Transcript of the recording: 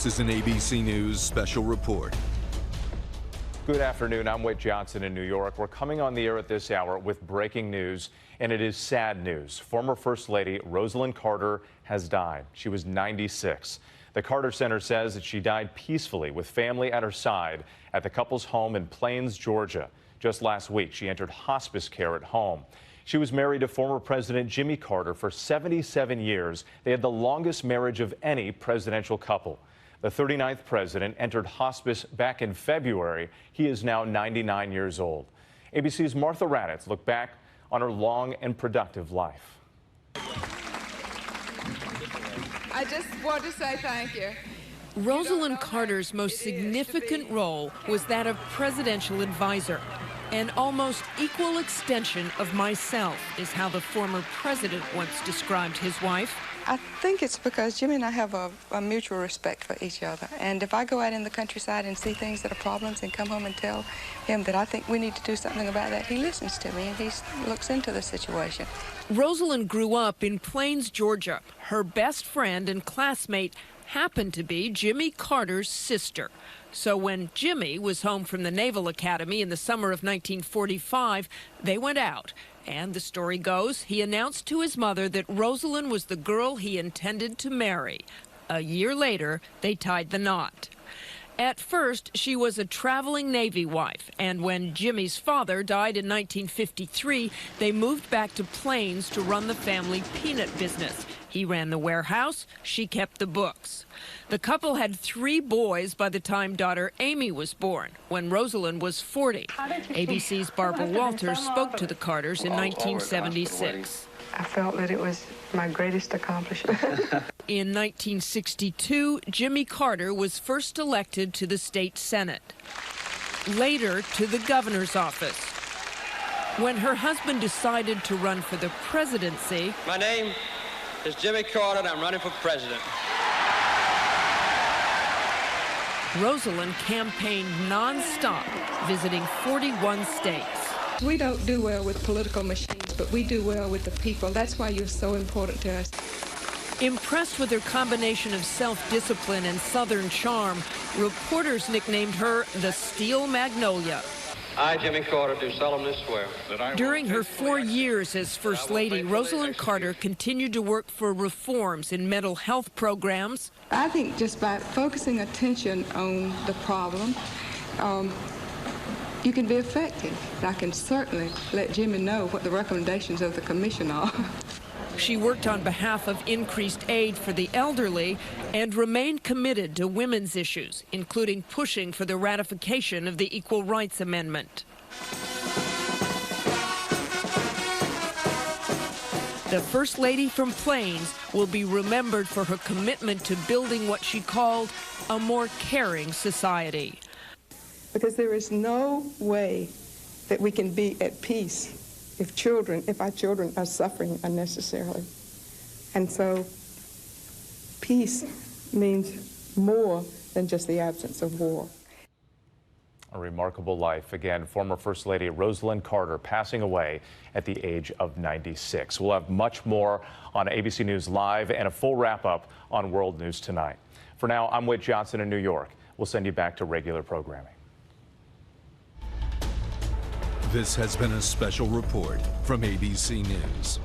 This is an ABC News special report. Good afternoon. I'm Whit Johnson in New York. We're coming on the air at this hour with breaking news, and it is sad news. Former First Lady Rosalynn Carter has died. She was 96. The Carter Center says that she died peacefully with family at her side at the couple's home in Plains, Georgia. Just last week, she entered hospice care at home. She was married to former President Jimmy Carter for 77 years. They had the longest marriage of any presidential couple. The 39th president entered hospice back in February. He is now 99 years old. ABC's Martha Raddatz looked back on her long and productive life. I just want to say thank you. Rosalynn Carter's most significant role was that of presidential advisor. An almost equal extension of myself is how the former president once described his wife. I think it's because Jimmy and I have a mutual respect for each other. And if I go out in the countryside and see things that are problems and come home and tell him that I think we need to do something about that, he listens to me and he looks into the situation. Rosalynn grew up in Plains, Georgia. Her best friend and classmate happened to be Jimmy Carter's sister. So when Jimmy was home from the Naval Academy in the summer of 1945, they went out. And the story goes, he announced to his mother that Rosalynn was the girl he intended to marry. A year later, they tied the knot. At first, she was a traveling Navy wife, and when Jimmy's father died in 1953, they moved back to Plains to run the family peanut business. He ran the warehouse, she kept the books. The couple had 3 boys by the time daughter Amy was born, when Rosalynn was 40. ABC's Barbara Walters spoke to the Carters in 1976. I felt that it was my greatest accomplishment. In 1962, Jimmy Carter was first elected to the state Senate, later to the governor's office. When her husband decided to run for the presidency, my name is Jimmy Carter, and I'm running for president. Rosalynn campaigned nonstop, visiting 41 states. We don't do well with political machines, but we do well with the people. That's why you're so important to us. Impressed with her combination of self-discipline and Southern charm, reporters nicknamed her the Steel Magnolia. I, Jimmy Carter, do solemnly swear that I During her 4 years as First Lady, Rosalynn Carter continued to work for reforms in mental health programs. I think just by focusing attention on the problem, you can be effective. I can certainly let Jimmy know what the recommendations of the commission are. She worked on behalf of increased aid for the elderly and remained committed to women's issues, including pushing for the ratification of the Equal Rights Amendment. The First Lady from Plains will be remembered for her commitment to building what she called a more caring society. Because there is no way that we can be at peace if our children are suffering unnecessarily. And so peace means more than just the absence of war. A remarkable life. Again, former First Lady Rosalynn Carter passing away at the age of 96. We'll have much more on ABC News Live and a full wrap-up on World News Tonight. For now, I'm Whit Johnson in New York. We'll send you back to regular programming. This has been a special report from ABC News.